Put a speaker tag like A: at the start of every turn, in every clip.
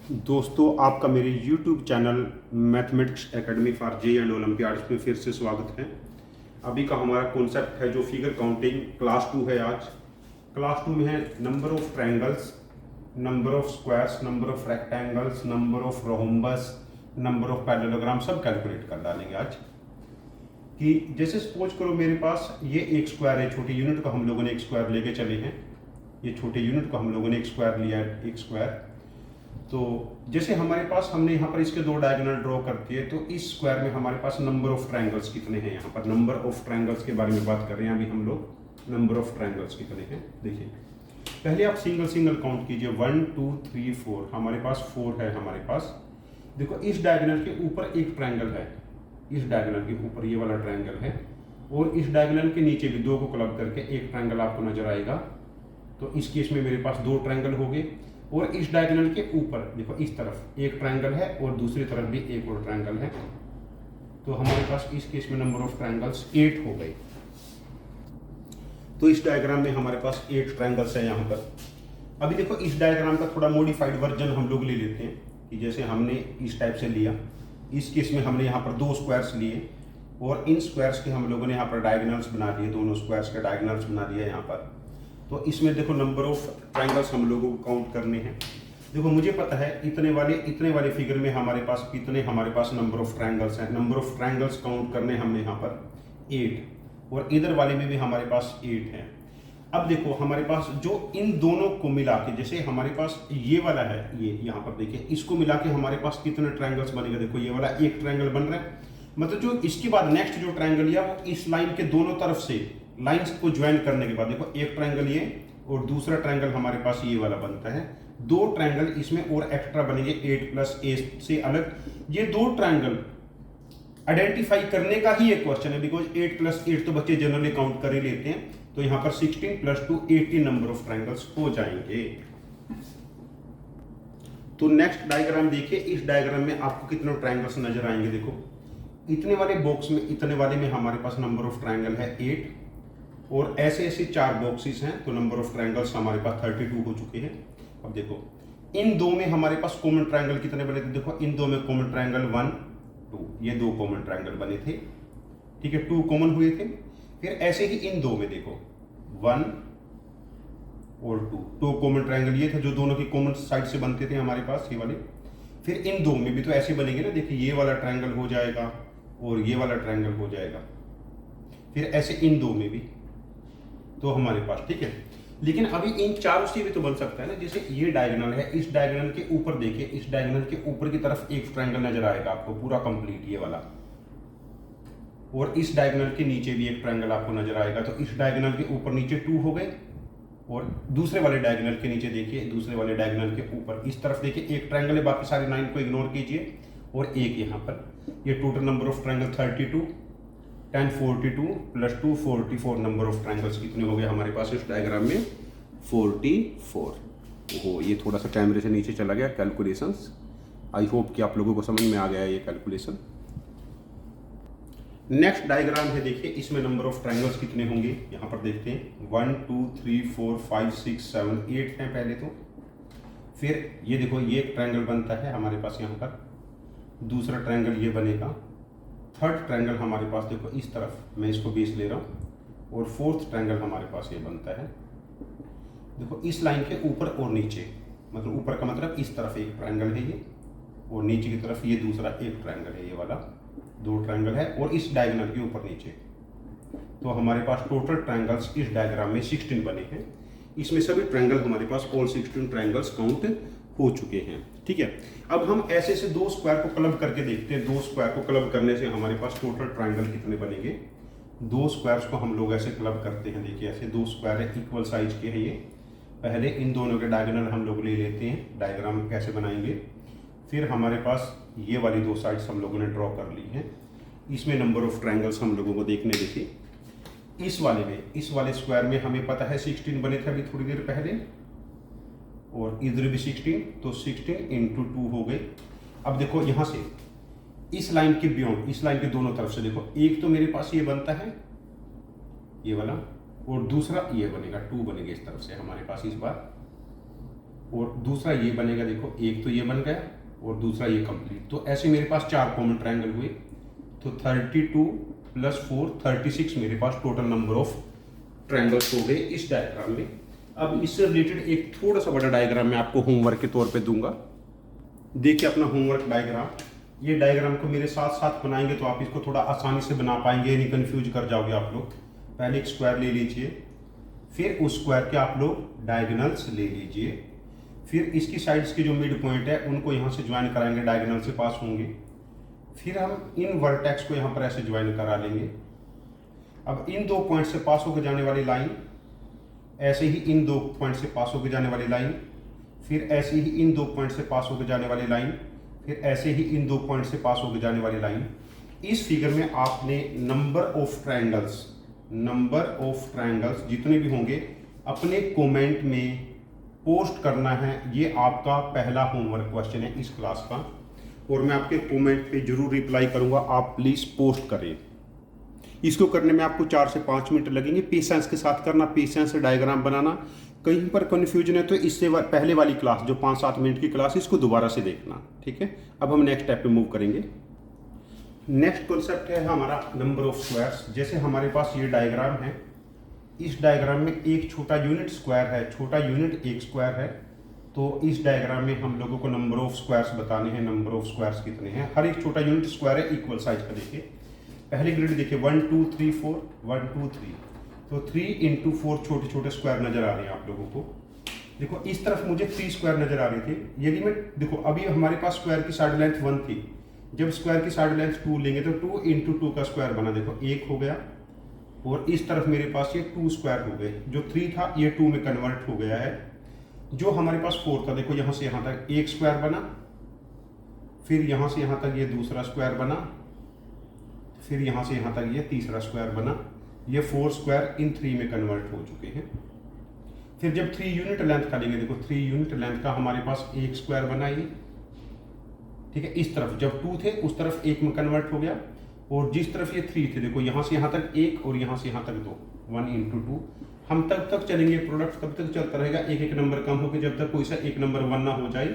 A: दोस्तों, आपका मेरे YouTube channel mathematics academy for J and Olympiads में फिर से स्वागत है। अभी का हमारा कॉन्सेप्ट है जो फिगर काउंटिंग क्लास 2 है। आज क्लास 2 में है number of triangles, number of squares, number of rectangles, number of rhombus, number of parallelogram, सब कैलकुलेट कर डालेंगे आज। कि जैसे सपोज करो मेरे पास ये एक स्क्वायर है, छोटी यूनिट को हम लोगों ने एक स्क्वायर लेके चले हैं। ये छोटे यूनिट को हम लोगों ने एक स्क्वायर लिया है, एक स्क्वायर। तो जैसे हमारे पास हमने यहाँ पर इसके दो डायगोनल ड्रॉ करती है, तो इस स्क्वायर में हमारे पास नंबर ऑफ ट्रायंगल्स कितने हैं। यहाँ पर नंबर ऑफ ट्रायंगल्स के बारे में बात कर रहे हैं अभी हम लोग। नंबर ऑफ ट्रायंगल्स कितने हैं देखिए। पहले आप सिंगल सिंगल काउंट कीजिए। 1 2 3 4, हमारे पास 4 है। हमारे पास देखो इस डायगोनल के ऊपर एक ट्रायंगल है, इस डायगोनल के ऊपर ये वाला ट्रायंगल है, और इस डायगोनल के नीचे भी दो को क्लब करके एक ट्रायंगल आपको नजर आएगा। तो इस केस में मेरे पास दो ट्रायंगल हो गए। और इस डायगोनल के ऊपर देखो इस तरफ एक ट्रायंगल है और दूसरी तरफ भी एक और ट्रायंगल है। तो हमारे पास इस केस में नंबर ऑफ ट्रायंगल्स 8 हो गए। तो इस डायग्राम में हमारे पास 8 ट्रायंगल्स है यहाँ पर। अभी देखो इस डायग्राम का थोड़ा मॉडिफाइड वर्जन हम लोग ले लेते हैं कि जैसे हमने इस टाइप से लिया। इस केस में हमने यहाँ पर दो स्क्वायर्स लिए और इन स्क्वायर्स के हम लोगों ने यहाँ पर डायगोनल्स बना दिए, दोनों स्क्वायर्स के डायगोनल्स बना दिए यहाँ पर। तो इसमें देखो नंबर ऑफ ट्रायंगल्स हम लोगों को काउंट करने हैं। देखो मुझे पता है इतने वाले फिगर में हमारे पास कितने हमारे पास नंबर ऑफ ट्रायंगल्स हैं। नंबर ऑफ ट्रायंगल्स काउंट करने हमने यहाँ पर 8, और इधर वाले में भी हमारे पास 8 है। अब देखो हमारे पास जो इन दोनों को मिला के, जैसे हमारे पास ये वाला है, ये यहाँ पर देखिए, इसको मिला के हमारे पास कितने ट्रायंगल्स बनेगा। देखो ये वाला एक ट्रायंगल बन रहा है, मतलब जो इसके बाद नेक्स्ट जो ट्रायंगल लिया वो इस लाइन के दोनों तरफ से लाइंस को ज्वाइन करने के बाद देखो एक ट्रायंगल ये और दूसरा ट्रायंगल हमारे पास ये वाला बनता है। दो ट्रायंगल इसमें और एक्स्ट्रा बनेंगे 8 प्लस a से अलग। ये दो ट्रायंगल आइडेंटिफाई करने का ही एक क्वेश्चन है, बिकॉज 8 प्लस 8 तो बच्चे जनरली काउंट कर ही लेते हैं। तो यहां पर 16 प्लस 2 18 नंबर ऑफ ट्रायंगल्स हो जाएंगे। तो नेक्स्ट डायग्राम देखिए। इस डायग्राम में आपको कितने ट्रायंगल्स नजर आएंगे। देखो इतने वाले बॉक्स में, इतने वाले में हमारे पास नंबर ऑफ ट्रायंगल है 8, और ऐसे ऐसे 4 बॉक्सेस हैं, तो नंबर ऑफ ट्रायंगल्स हमारे पास 32 हो चुके हैं। अब देखो इन दो में हमारे पास कॉमन ट्रायंगल कितने बने थे। देखो इन दो में कॉमन ट्रायंगल 1 2, ये दो कॉमन ट्रायंगल बने थे, ठीक है, 2 कॉमन हुए थे। फिर ऐसे ही इन दो में देखो 1 और 2 कॉमन ट्रायंगल ये थे जो दोनों की कॉमन साइड से बनते थे हमारे पास, ये वाले। फिर इन दो में भी तो ऐसे बनेंगे ना, देखिए ये वाला ट्रायंगल हो जाएगा और ये वाला ट्रायंगल हो जाएगा। फिर ऐसे इन दो में भी तो हमारे पास, ठीक है। लेकिन अभी इन चारों से भी तो बन सकता है ना। जैसे ये डायगोनल है, इस डायगोनल के ऊपर देखिए, इस डायगोनल के ऊपर की तरफ एक ट्रायंगल नजर आएगा आपको पूरा कंप्लीट ये वाला, और इस डायगोनल के नीचे भी एक ट्रायंगल आपको नजर आएगा। तो इस डायगोनल के ऊपर नीचे 2 हो गए, और दूसरे वाले डायगोनल के नीचे देखिए, दूसरे वाले डायगोनल के ऊपर इस तरफ देखिए एक ट्रायंगल है, बाकी सारी 9 को इग्नोर कीजिए, और एक यहाँ पर। ये total number of triangle 32, 10 42 plus 2 44 number of triangles कितने हो गए हमारे पास इस डायग्राम में 44। ओहो, ये थोड़ा सा कैमरे से नीचे चला गया कैलकुलेशंस। आई होप कि आप लोगों को समझ में आ गया है ये कैलकुलेशन। नेक्स्ट डायग्राम है, देखिए इसमें नंबर ऑफ ट्रायंगल्स कितने होंगे यहाँ पर देखते हैं। 1 2 3 4 5 6 7 8 हैं पहले तो। फिर ये देखो ये एक ट्रायंगल बनता है हमारे पास यहाँ पर, दूसरा ट्रायंगल ये बनेगा, थर्ड ट्रायंगल हमारे पास देखो इस तरफ, मैं इसको बेस ले रहा हूँ, और फोर्थ ट्रायंगल हमारे पास ये बनता है। देखो इस लाइन के ऊपर और नीचे, मतलब ऊपर का मतलब इस तरफ एक ट्रायंगल है ये, और नीचे की तरफ ये दूसरा एक ट्रायंगल है, ये वाला 2 ट्रायंगल है, और इस डायगोनल के ऊपर नीचे। तो हमारे पास टोटल ट्रायंगल्स इस डायग्राम में 16 बने हैं। इसमें सभी ट्रायंगल हमारे पास ऑल 16 ट्रायंगल्स काउंट हो चुके हैं, ठीक है। अब हम ऐसे ऐसे दो स्क्वायर को क्लब करके देखते हैं। दो स्क्वायर को क्लब करने से हमारे पास टोटल ट्रायंगल कितने बनेंगे। दो स्क्वायर्स को हम लोग ऐसे क्लब करते हैं। देखिए ऐसे दो स्क्वायर है, इक्वल साइज के हैं ये। पहले इन दोनों के डायगोनल हम लोग ले लेते हैं, डायग्राम कैसे बनाएंगे। फिर हमारे पास ये वाली दो साइड्स हम लोगों ने ड्रॉ कर ली हैं। इसमें नंबर ऑफ ट्रायंगल्स हम लोगों को देखने देखिए। इस वाले में, इस वाले स्क्वायर में हमें पता है 16 बने थे अभी थोड़ी देर पहले, और इधर भी 16, तो 16 इंटू 2 हो गए। अब देखो यहाँ से इस लाइन के बियॉन्ड, इस लाइन के दोनों तरफ से देखो, एक तो मेरे पास ये बनता है ये वाला, और दूसरा ये बनेगा, 2 बनेंगे इस तरफ से हमारे पास इस बार, और दूसरा ये बनेगा, देखो एक तो ये बन गया और दूसरा ये कंप्लीट। तो ऐसे मेरे पास 4 कॉमन ट्रायंगल हुए। तो 32 + 4 36 मेरे पास टोटल नंबर ऑफ ट्रायंगल्स हो गए इस डायग्राम में। अब इससे रिलेटेड एक थोड़ा सा बड़ा डायग्राम मैं आपको होमवर्क के तौर पे दूंगा। देखिए अपना होमवर्क डायग्राम, ये डायग्राम को मेरे साथ साथ बनाएंगे तो आप इसको थोड़ा आसानी से बना पाएंगे, नहीं कंफ्यूज कर जाओगे आप लोग। पहले एक स्क्वायर ले लीजिए, फिर उस स्क्वायर के आप लोग डायगोनल्स ले लीजिए, फिर इसकी साइड्स के जो मिड पॉइंट है उनको यहाँ से ज्वाइन कराएंगे, डायगोनल से पास होंगे। फिर हम इन वर्टेक्स को यहाँ पर ऐसे ज्वाइन करा लेंगे। अब इन 2 पॉइंट से पास होकर जाने वाली लाइन, ऐसे ही इन 2 पॉइंट से पास होकर जाने वाली लाइन, फिर ऐसे ही इन 2 पॉइंट से पास होकर जाने वाली लाइन, फिर ऐसे ही इन 2 पॉइंट से पास होकर जाने वाली लाइन। इस फिगर में आपने नंबर ऑफ ट्रायंगल्स जितने भी होंगे अपने कमेंट में पोस्ट करना है। ये आपका पहला होमवर्क क्वेश्चन है इस क्लास का, और मैं आपके कमेंट पे जरूर रिप्लाई करूंगा। आप प्लीज़ पोस्ट करें। इसको करने में आपको 4 से 5 मिनट लगेंगे। पेशेंस के साथ करना, पेशेंस से डायग्राम बनाना। कहीं पर कन्फ्यूजन है तो इससे पहले वाली क्लास जो 5-7 मिनट की क्लास, इसको दोबारा से देखना, ठीक है। अब हम नेक्स्ट स्टेप पे मूव करेंगे। नेक्स्ट कॉन्सेप्ट है हमारा नंबर ऑफ स्क्वायर्स। जैसे हमारे पास ये डायग्राम है, इस डायग्राम में एक छोटा यूनिट स्क्वायर है, छोटा यूनिट एक स्क्वायर है। तो इस डायग्राम में हम लोगों को नंबर ऑफ स्क्वायर्स बताने हैं। नंबर ऑफ स्क्वायर्स कितने हैं? हर एक छोटा यूनिट स्क्वायर है इक्वल साइज का। देखिए पहले ग्रिड देखिए 1 2 3 4 1 2 3। तो 3 × 4 छोटे छोटे स्क्वायर नजर आ रहे हैं आप लोगों को। देखो इस तरफ मुझे 3 स्क्वायर नजर आ रहे थे। यदि मैं देखो अभी हमारे पास स्क्वायर की साइड लेंथ 1 थी, जब स्क्वायर की साइड लेंथ 2 लेंगे तो 2 × 2 का स्क्वायर बना, देखो 1 हो गया। और इस तरफ मेरे पास ये 2 स्क्वायर हो गए। जो 3 था ये 2 में कन्वर्ट हो गया है। जो हमारे पास 4 था, देखो यहाँ से यहाँ तक एक स्क्वायर बना, फिर यहाँ से यहाँ तक ये दूसरा स्क्वायर बना, फिर यहाँ से यहाँ तक ये तीसरा स्क्वायर बना। ये 4 स्क्वायर इन 3 में कन्वर्ट हो चुके हैं। फिर जब 3 यूनिट लेंथ का लेंगे, देखो 3 यूनिट लेंथ का हमारे पास एक स्क्वायर बना ये, ठीक है। इस तरफ जब 2 थे उस तरफ 1 में कन्वर्ट हो गया। और जिस तरफ ये 3 थे, देखो यहाँ से यहाँ तक 1 और यहाँ से यहाँ तक 2, 1 × 2। हम तब तक चलेंगे, प्रोडक्ट तब तक चलता रहेगा, एक एक नंबर कम होकर जब तक कोई सा एक नंबर 1 ना हो जाए।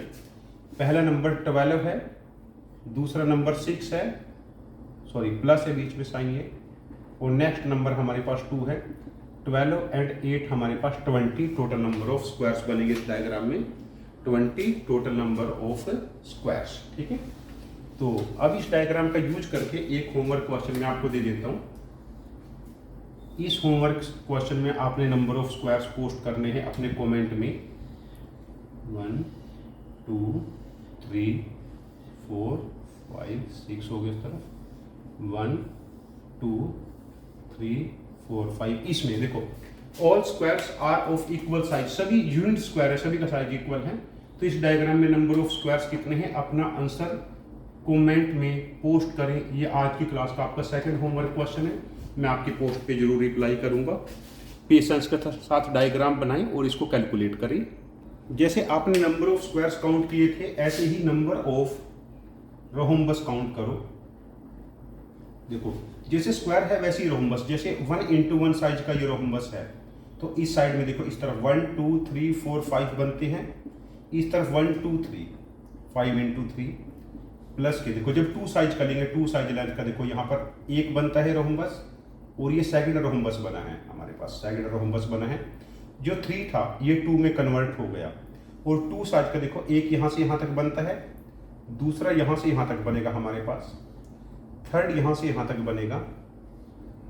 A: पहला नंबर 12 है, दूसरा नंबर 6 है, सॉरी प्लस है बीच में साइन ये, और नेक्स्ट नंबर हमारे पास 2 है। 12 और 8 हमारे पास 20 टोटल नंबर ऑफ स्क्वायर्स बनेंगे इस डायग्राम में। 20 टोटल नंबर ऑफ स्क्वायर्स, ठीक है। तो अब इस डायग्राम का यूज करके एक होमवर्क क्वेश्चन मैं आपको दे देता हूँ। इस होमवर्क क्वेश्चन में आपने नंबर ऑफ स्क्वायर्स पोस्ट करने हैं अपने कमेंट में। 1 2 3 4 5 6 हो गए इस तरफ, 1 2 3 4 5। इसमें देखो all squares are of equal size, सभी यूनिट स्क्वायर है, सभी का साइज इक्वल है। तो इस डायग्राम में नंबर ऑफ स्क्वायर्स कितने हैं अपना आंसर कमेंट में पोस्ट करें। ये आज की क्लास का आपका सेकंड होमवर्क क्वेश्चन है। मैं आपकी पोस्ट पे जरूर रिप्लाई करूंगा। पेशेंस के साथ डायग्राम बनाएं और इसको कैलकुलेट करें। जैसे आपने नंबर ऑफ स्क्वायर्स काउंट किए थे, ऐसे ही नंबर ऑफ रोम्बस काउंट करो। देखो जैसे स्क्वायर है वैसे ही रोम्बस, जैसे 1 × 1 साइज का ये रोम्बस है, तो इस साइड में देखो इस तरफ 1 2 3 4 5 बनते हैं, इस तरफ 1 2 3 5 × 3 प्लस के देखो जब 2 साइज का लेंगे, 2 साइज लेंथ का, देखो यहाँ पर एक बनता है रोम्बस और ये सेकंड रोम्बस बना है, हमारे पास सेकंड रोम्बस बना है। जो 3 था ये 2 में कन्वर्ट हो गया। और 2 साइज का देखो एक यहाँ से यहाँ तक बनता है, दूसरा यहाँ से यहाँ तक बनेगा हमारे पास, थर्ड यहाँ से यहाँ तक बनेगा,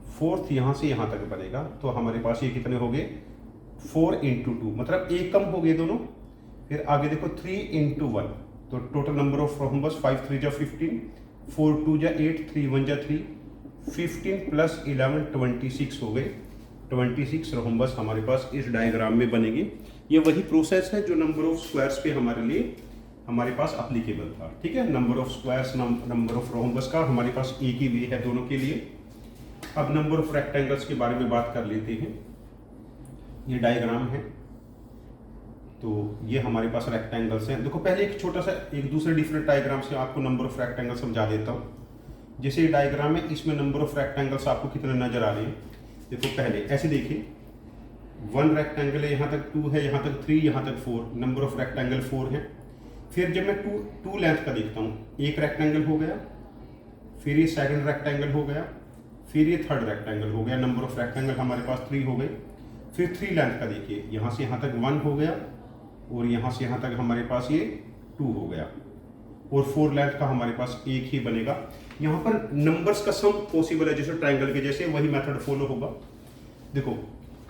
A: फोर्थ यहाँ से यहाँ तक बनेगा। तो हमारे पास ये कितने हो गए 4 × 2, मतलब एक कम हो गए दोनों। फिर आगे देखो 3 × 1, तो टोटल नंबर ऑफ रोम्बस 5 3 = 15, 4 2 = 8, 3 1 = 3, 15 + 11 26 हो गए। 26 रोम्बस हमारे पास इस डायग्राम में बनेगी। ये वही प्रोसेस है जो नंबर ऑफ स्क्वायर्स पे हमारे पास अप्लीकेबल था, ठीक है। Number of squares number of rhombus का हमारे पास एक ही वे है दोनों के लिए। अब नंबर ऑफ रेक्टेंगल्स के बारे में बात कर लेते हैं। ये डायग्राम है, तो ये हमारे पास रेक्टेंगल्स हैं। देखो पहले एक छोटा सा एक दूसरे डिफरेंट डायग्राम से आपको नंबर ऑफ रेक्टेंगल समझा देता हूँ। जैसे ये डायग्राम है, इसमें नंबर ऑफ रेक्टेंगल्स आपको कितने नजर आ रहे हैं। देखो पहले ऐसे देखिए, 1 रेक्टेंगल है, यहाँ तक 2 है, यहाँ तक 3, यहाँ तक 4, नंबर ऑफ रेक्टेंगल 4 है। फिर जब मैं टू लेंथ का देखता हूँ, एक रेक्टेंगल हो गया, फिर ये सेकंड रेक्टेंगल हो गया, फिर ये थर्ड रेक्टेंगल हो गया, नंबर ऑफ रेक्टेंगल हमारे पास 3 हो गए। फिर 3 लेंथ का देखिए, यहाँ से यहाँ तक 1 हो गया और यहाँ से यहाँ तक हमारे पास ये 2 हो गया, और 4 लेंथ का हमारे पास एक ही बनेगा। यहाँ पर नंबर्स का सम पॉसिबल है, जैसे ट्रायंगल के जैसे वही मेथड फॉलो होगा। देखो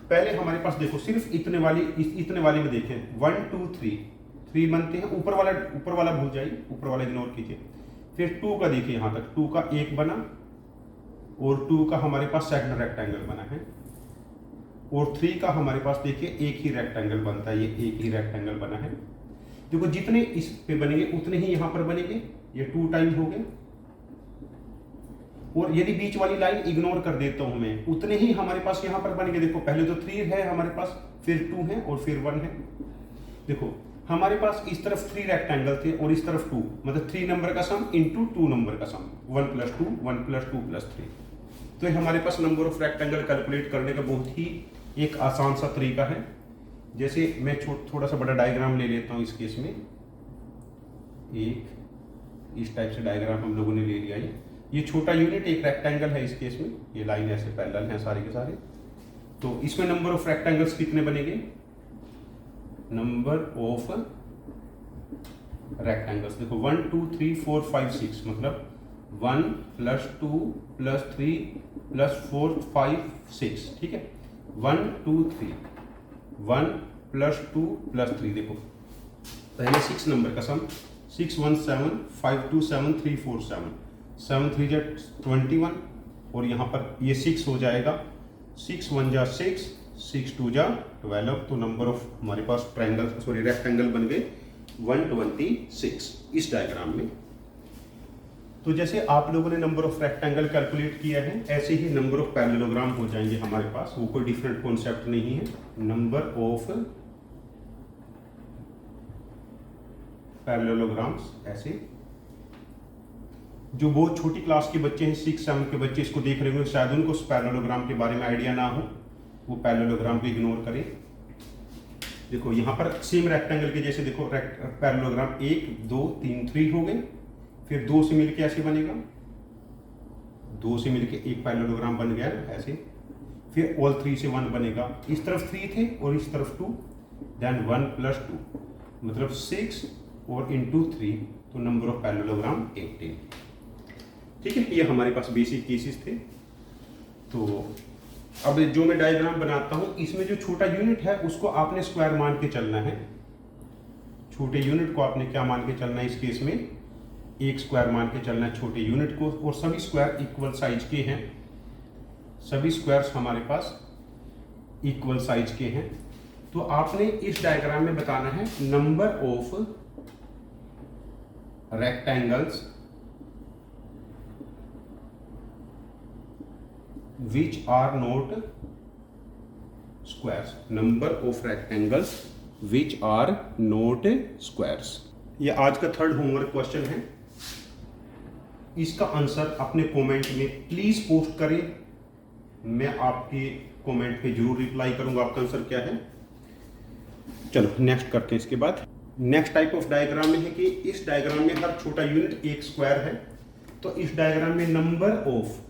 A: पहले हमारे पास देखो सिर्फ इतने वाली में देखें, 1 2 3 बनते हैं, ऊपर वाला भूल जाइए, ऊपर वाला इग्नोर कीजिए। फिर 2 का देखिए, यहाँ तक 2 का एक बना और 2 का हमारे पास सेकंड रेक्टेंगल बना है, और 3 का हमारे पास देखिए एक ही रेक्टेंगल बनता है, ये एक ही रेक्टेंगल बना है। देखो जितने इस पे बनेंगे उतने ही यहाँ पर बनेंगे, ये 2 टाइम हो गए। और यदि बीच वाली लाइन इग्नोर कर देता हूं मैं, उतने ही हमारे पास यहाँ पर बनेंगे। देखो पहले तो 3 है हमारे पास, फिर 2 है और फिर 1 है। देखो हमारे पास इस तरफ 3 रेक्टेंगल थे और इस तरफ 2, मतलब 3 नंबर का सम इंटू 2 नंबर का सम, 1 + 2 1 + 2 + 3। तो ये हमारे पास नंबर ऑफ रेक्टेंगल कैलकुलेट करने का बहुत ही एक आसान सा तरीका है। जैसे मैं थोड़ा सा बड़ा डायग्राम ले लेता हूँ इस केस में, एक इस टाइप से डायग्राम हम लोगों ने ले लिया। ये छोटा यूनिट एक रेक्टेंगल है इस केस में, ये लाइन ऐसे पैरेलल हैं सारे के सारे। तो इसमें नंबर ऑफ रेक्टेंगल्स कितने बनेंगे, नंबर ऑफ रेक्टेंगल्स देखो 1 2 3 4 5 6, मतलब 1 + 2 + 3 + 4 5 6, ठीक है। 1 2 3 1 + 2 + 3, देखो पहले 6 नंबर का सम, 6 1 7 5 2 7 3 4 7 7 3 जा 21, और यहाँ पर ये 6 हो जाएगा, 6 1 जा 6 6 2 जा 12। तो नंबर ऑफ हमारे पास रेक्टेंगल बन गए 126 इस डायग्राम में। तो जैसे आप लोगों ने नंबर ऑफ रेक्टेंगल कैलकुलेट किया है, ऐसे ही नंबर ऑफ पैरेललोग्राम हो जाएंगे हमारे पास, वो कोई डिफरेंट कॉन्सेप्ट नहीं है। नंबर ऑफ पैरेललोग्राम्स, ऐसे जो बहुत छोटी क्लास के बच्चे हैं, 6 7 के बच्चे इसको देख रहे होंगे, शायद उनको पैरेललोग्राम के बारे में आइडिया ना हो, वो पैरेललोग्राम को इग्नोर करें। देखो यहाँ पर सेम रेक्टेंगल के जैसे देखो पैरेललोग्राम 1 2 3 3 हो गए, फिर 2 से मिलके ऐसे बनेगा, 2 से मिलके एक पैरेललोग्राम बन गया ऐसे, फिर ऑल 3 से 1 बनेगा। इस तरफ 3 थे और इस तरफ 2, देन 1 + 2, मतलब 6 और इंटू 3, तो नंबर ऑफ पैरेललोग्राम 18। ठीक है, ये हमारे पास बेसिक केसेस थे। तो अब जो मैं डायग्राम बनाता हूं, इसमें जो छोटा यूनिट है उसको आपने स्क्वायर मान के चलना है। छोटे यूनिट को आपने क्या मान के चलना है, इस केस में 1 स्क्वायर मान के चलना है छोटे यूनिट को, और सभी स्क्वायर इक्वल साइज के हैं, सभी स्क्वायर्स हमारे पास इक्वल साइज के हैं। तो आपने इस डायग्राम में बताना है number of rectangles which are not squares, number of rectangles which are not squares। ये आज का थर्ड होमवर्क क्वेश्चन है। इसका आंसर अपने कमेंट में प्लीज पोस्ट करें, मैं आपके कमेंट पे जरूर रिप्लाई करूंगा आपका आंसर क्या है। चलो नेक्स्ट करते हैं। इसके बाद नेक्स्ट टाइप ऑफ डायग्राम में है कि इस डायग्राम में हर छोटा यूनिट एक स्क्वायर है, तो इस डायग्राम में नंबर ऑफ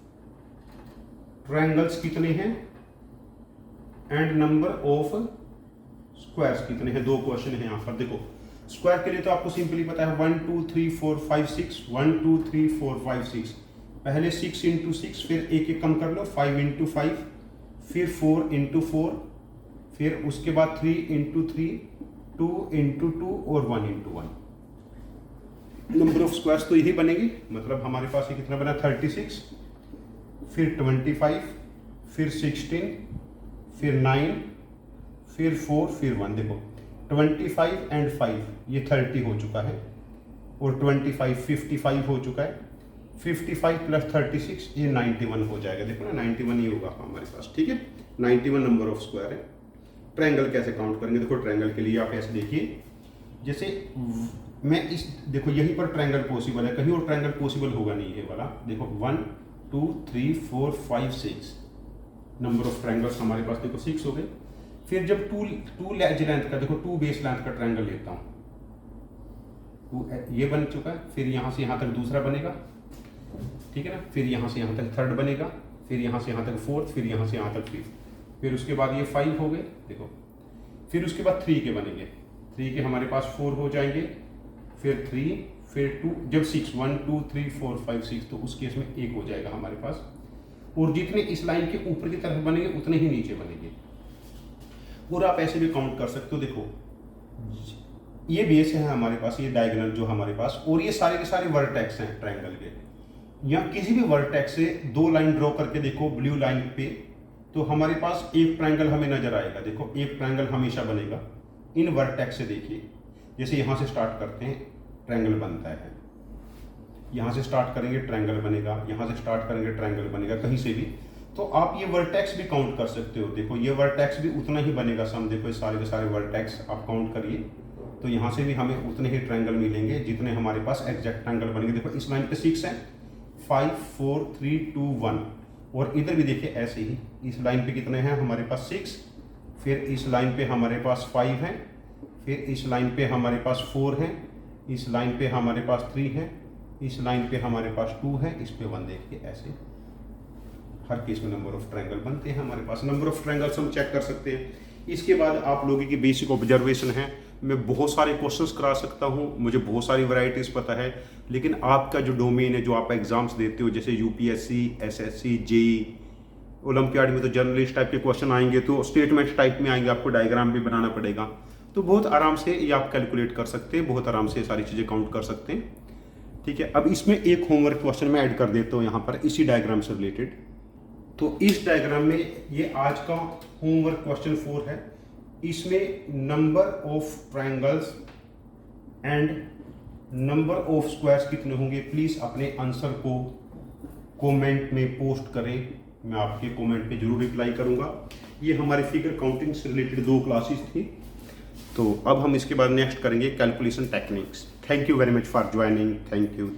A: ट्रायंगल्स कितने हैं एंड नंबर ऑफ स्क्वायर्स कितने हैं। 2 क्वेश्चन है यहाँ पर। देखो स्क्वायर के लिए तो आपको सिंपली पता है 1 2 3 4 5 6, 1 2 3 4 5 6, पहले 6 × 6, फिर एक एक कम कर लो 5 × 5, फिर 4 × 4, फिर उसके बाद 3 × 3, 2 × 2 और 1 × 1। नंबर ऑफ स्क्वायर्स तो यही बनेगी, मतलब हमारे पास ये कितना बना 36, फिर 25, फिर 16, फिर 9, फिर 4, फिर 1। देखो 25 एंड 5 ये 30 हो चुका है, और 25 55 हो चुका है, 55 + 36 ये 91 हो जाएगा। देखो ना 91 ही होगा हमारे पास। ठीक है, 91 नंबर ऑफ स्क्वायर है। ट्रायंगल कैसे काउंट करेंगे, देखो ट्रायंगल के लिए आप ऐसे देखिए, जैसे मैं इस देखो यहीं पर ट्रायंगल पॉसिबल है, कहीं और ट्रायंगल पॉसिबल होगा नहीं ये वाला। देखो 1 2 3 4 5 6 नंबर ऑफ ट्रायंगल्स हमारे पास देखो 6 हो गए। फिर जब टू एज लेंथ का, देखो 2 बेस लेंथ का ट्रायंगल लेता हूँ, ये बन चुका है, फिर यहाँ से यहाँ तक दूसरा बनेगा, ठीक है ना, फिर यहाँ से यहाँ तक थर्ड बनेगा, फिर यहाँ से यहाँ तक फोर्थ, फिर यहाँ से यहाँ तक फिफ्थ, फिर उसके बाद ये 5 हो गए देखो, फिर उसके बाद 3 के बनेंगे, 3 के हमारे पास 4 हो जाएंगे, फिर 3, फिर 2, जब 6 1 2 3 4 5 6 तो उस केस में 1 हो जाएगा हमारे पास। और जितने इस लाइन के ऊपर की तरफ बनेंगे उतने ही नीचे बनेंगे। और आप ऐसे भी काउंट कर सकते हो, देखो ये बेस है हमारे पास, ये डायगोनल जो हमारे पास, और ये सारे के सारे वर्टेक्स हैं ट्रायंगल के। या किसी भी वर्टेक्स से 2 लाइन ड्रॉ करके देखो ब्लू लाइन पे, तो हमारे पास एक ट्रायंगल हमें नजर आएगा। देखो एक ट्रायंगल हमेशा बनेगा इन वर्टेक्स से। देखिए जैसे यहाँ से स्टार्ट करते हैं ट्रायंगल बनता है, यहाँ से स्टार्ट करेंगे ट्रायंगल बनेगा, यहाँ से स्टार्ट करेंगे ट्रायंगल बनेगा, कहीं से भी। तो आप ये वर्टेक्स भी काउंट कर सकते हो। देखो ये वर्टेक्स भी उतना ही बनेगा सम, देखो ये सारे के सारे वर्टेक्स आप काउंट करिए, तो यहाँ से भी हमें उतने ही ट्रायंगल मिलेंगे जितने हमारे पास एग्जैक्ट ट्रायंगल बनेंगे। देखो इस लाइन पे 6 है, 5 4 3 2 1, और इधर भी देखिए ऐसे ही, इस लाइन पे कितने हैं हमारे पास 6, फिर इस लाइन पे हमारे पास 5 है, फिर इस लाइन पे हमारे पास 4 है, इस लाइन पे हमारे पास 3 है, इस लाइन पे हमारे पास 2 है, इस पे 1। देखिए ऐसे हर केस में नंबर ऑफ ट्रायंगल बनते हैं हमारे पास। नंबर ऑफ ट्रायंगल्स हम चेक कर सकते हैं। इसके बाद आप लोगों की बेसिक ऑब्जर्वेशन है, मैं बहुत सारे क्वेश्चंस करा सकता हूँ, मुझे बहुत सारी वैरायटीज़ पता है, लेकिन आपका जो डोमेन है, जो आप एग्जाम्स देते हो, जैसे यूपीएससी, एसएससी, जेई, ओलंपियाड में तो जर्नलिस्ट टाइप के क्वेश्चन आएंगे, तो स्टेटमेंट टाइप में आएंगे, आपको डायग्राम भी बनाना पड़ेगा। तो बहुत आराम से ये आप कैलकुलेट कर सकते हैं, बहुत आराम से सारी चीज़ें काउंट कर सकते हैं, ठीक है। अब इसमें एक होमवर्क क्वेश्चन मैं ऐड कर देता हूँ यहाँ पर, इसी डायग्राम से रिलेटेड। तो इस डायग्राम में ये आज का होमवर्क क्वेश्चन 4 है। इसमें number of triangles and number of squares कितने होंगे, प्लीज़ अपने आंसर को कमेंट में पोस्ट करें, मैं आपके कमेंट पे जरूर रिप्लाई करूंगा। ये हमारी फिगर काउंटिंग से रिलेटेड 2 क्लासेस थी। तो अब हम इसके बाद नेक्स्ट करेंगे calculation techniques. Thank you very much for joining. Thank you.